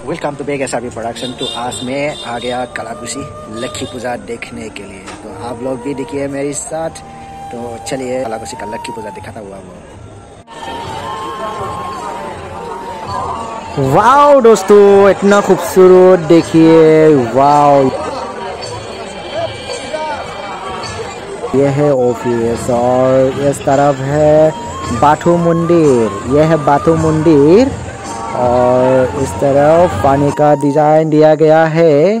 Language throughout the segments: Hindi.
Welcome to Baig SRB production. तो आज मैं आ गया कलाकुशी लक्खी पूजा देखने के लिए, तो आप लोग भी देखिए मेरे साथ। तो चलिए कलाकुशी का लक्खी पूजा दिखाता हुआ वो। वाओ दोस्तों, इतना खूबसूरत देखिए, वाओ। यह है ऑफिस और इस तरफ है बाथू मंदिर। यह है बाथू मंदिर और इस तरफ पानी का डिजाइन दिया गया है।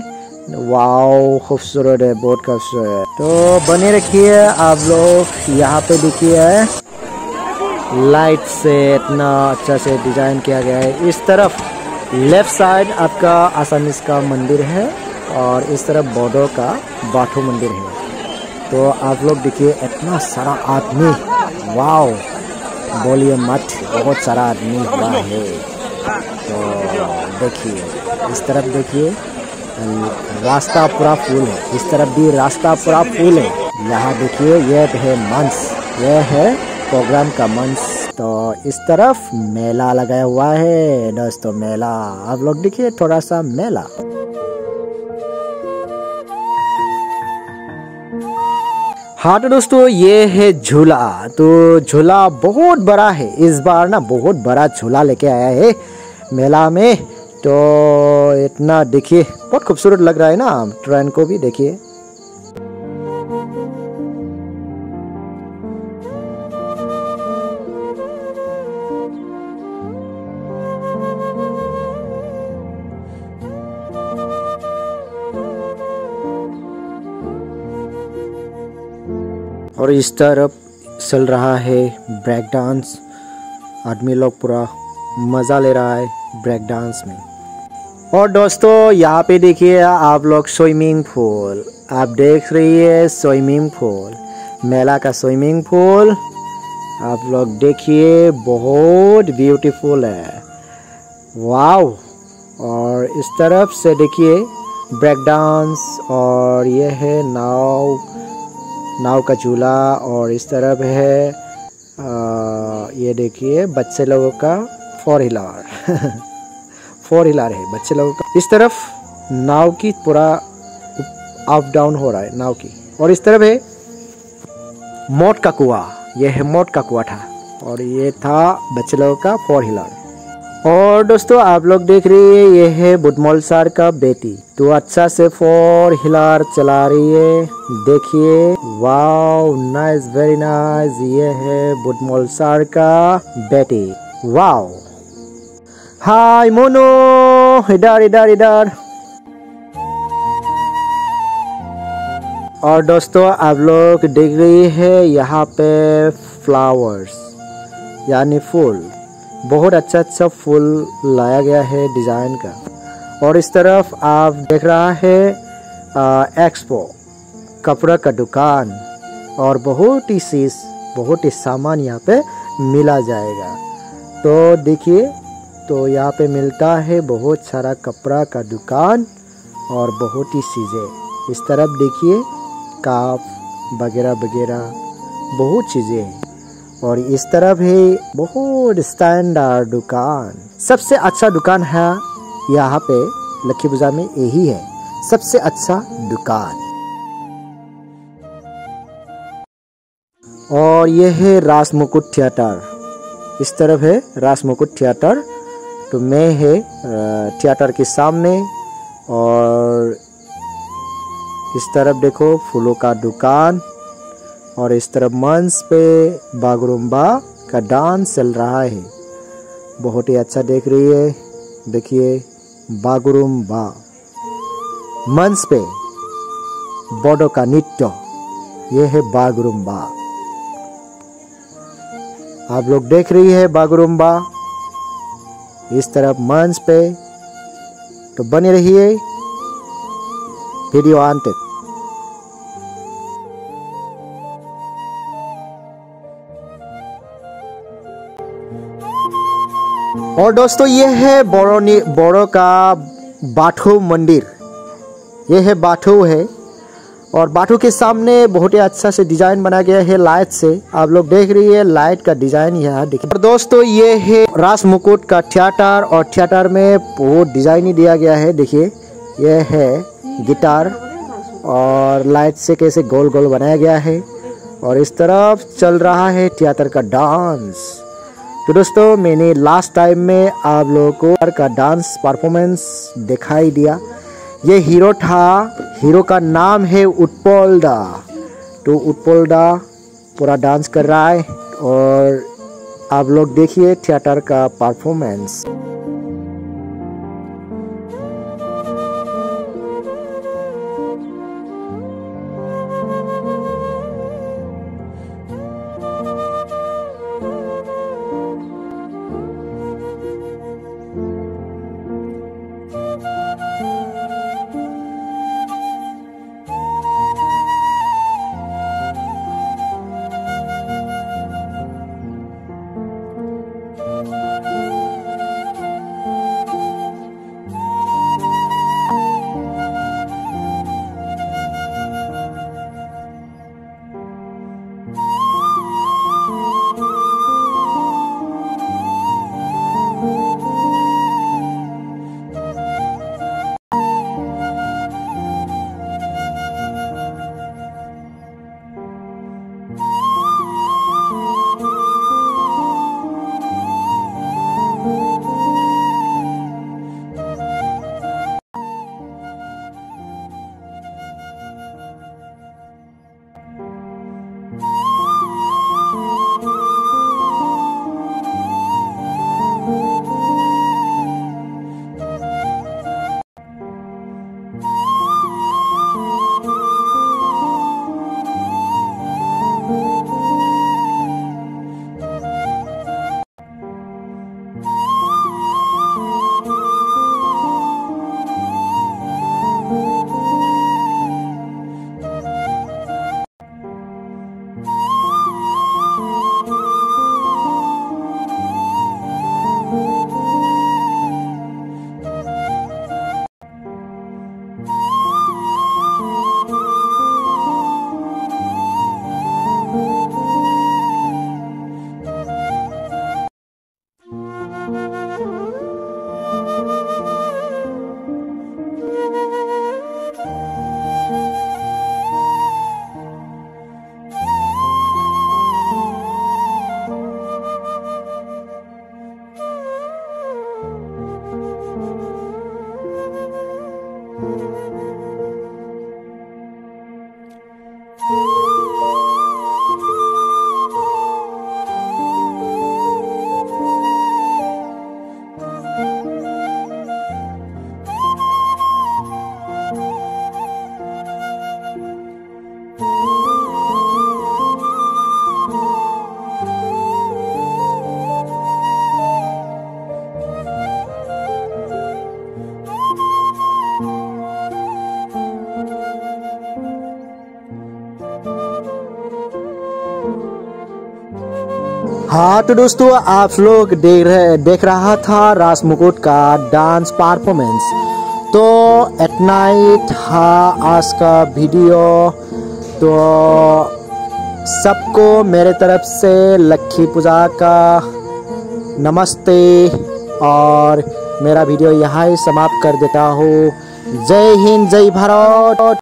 वाओ, खूबसूरत है, बहुत खूबसूरत है। तो बने रखिए आप लोग। यहाँ पे देखिए लाइट से इतना अच्छा से डिजाइन किया गया है। इस तरफ लेफ्ट साइड आपका आसामीज का मंदिर है और इस तरफ बौद्धों का बाथू मंदिर है। तो आप लोग देखिए इतना सारा आदमी, वाओ, बोलिए मत, बहुत सारा आदमी हुआ है। तो देखिए इस तरफ देखिए रास्ता पूरा फूल है, इस तरफ भी रास्ता पूरा फूल है। यहाँ देखिए यह है मंच, यह है प्रोग्राम का मंच। तो इस तरफ मेला लगाया हुआ है दोस्तों, मेला। आप लोग देखिए थोड़ा सा मेला। हाँ तो दोस्तों ये है झूला। तो झूला बहुत बड़ा है, इस बार ना बहुत बड़ा झूला लेके आया है मेला में। तो इतना देखिए बहुत खूबसूरत लग रहा है ना। ट्रेन को भी देखिए। और इस तरफ चल रहा है ब्रेक डांस। आदमी लोग पूरा मज़ा ले रहा है ब्रेक डांस में। और दोस्तों यहाँ पे देखिए आप लोग स्विमिंग पूल, आप देख रही है स्विमिंग पूल, मेला का स्विमिंग पूल। आप लोग देखिए बहुत ब्यूटीफुल है, वाव। और इस तरफ से देखिए ब्रेक डांस और ये है नाव का झूला। और इस तरफ है ये देखिए बच्चे लोगों का फोर व्हीलर है बच्चे लोगों का। इस तरफ नाव की पूरा अप डाउन हो रहा है नाव की। और इस तरफ है मौत का कुआं, यह है मौत का कुआं था। और ये था बच्चे लोगों का फोर व्हीलर। और दोस्तों आप लोग देख रही है ये है बुटमोल सर का बेटी। तो अच्छा से फोर व्हीलर चला रही है, देखिए, वाओ, नाइस, वेरी नाइस। ये है बुटमोल सर का बेटी, वाओ। हाय मोनो, इधर इधर इधर। और दोस्तों आप लोग देख रही है यहाँ पे फ्लावर्स यानी फूल, बहुत अच्छा अच्छा फूल लाया गया है डिजाइन का। और इस तरफ आप देख रहा है एक्सपो, कपड़ा का दुकान। और बहुत ही चीज, बहुत ही सामान यहाँ पे मिला जाएगा। तो देखिए, तो यहाँ पे मिलता है बहुत सारा कपड़ा का दुकान और बहुत ही चीज़ें। इस तरफ देखिए काफ वगैरह वगैरह बहुत चीज़ें हैं। और इस तरफ है बहुत स्टैंडर्ड दुकान। सबसे अच्छा दुकान है यहाँ पे लक्खी पूजा में, यही है सबसे अच्छा दुकान। और ये है रास मुकुट थिएटर। इस तरफ है रास मुकुट थिएटर। तो मैं है थिएटर के सामने। और इस तरफ देखो फूलों का दुकान। और इस तरफ मंच पे बागुरुम्बा का डांस चल रहा है, बहुत ही अच्छा देख रही है। देखिए बागुरुम्बा, मंच पे बौद्धों का नृत्य, ये है बागुरुम्बा। आप लोग देख रही है बागुरुम्बा इस तरफ मंच पे। तो बने रहिए वीडियो अंत तक। और दोस्तों ये है बोरो का बाथू मंदिर। ये है बाथू है। और बाटू के सामने बहुत ही अच्छा से डिजाइन बना गया है लाइट से। आप लोग देख रही है लाइट का डिजाइन यहाँ देखिए। और दोस्तों ये है रास मुकुट का थिएटर, और थिएटर में बहुत डिजाइन ही दिया गया है। देखिए ये है गिटार और लाइट से कैसे गोल गोल बनाया गया है, और इस तरफ चल रहा है थिएटर का डांस। तो दोस्तों मैंने लास्ट टाइम में आप लोगों को का डांस परफॉर्मेंस दिखाई दिया। ये हीरो था, हीरो का नाम है उत्पल दा। तो उत्पल दा पूरा डांस कर रहा है, और आप लोग देखिए थिएटर का परफॉर्मेंस। हाँ तो दोस्तों आप लोग देख रहा था रास मुकुट का डांस परफॉर्मेंस। तो एट नाइट था आज का वीडियो। तो सबको मेरे तरफ से लक्ष्मी पूजा का नमस्ते, और मेरा वीडियो यहाँ ही समाप्त कर देता हूँ। जय हिंद, जय भारत।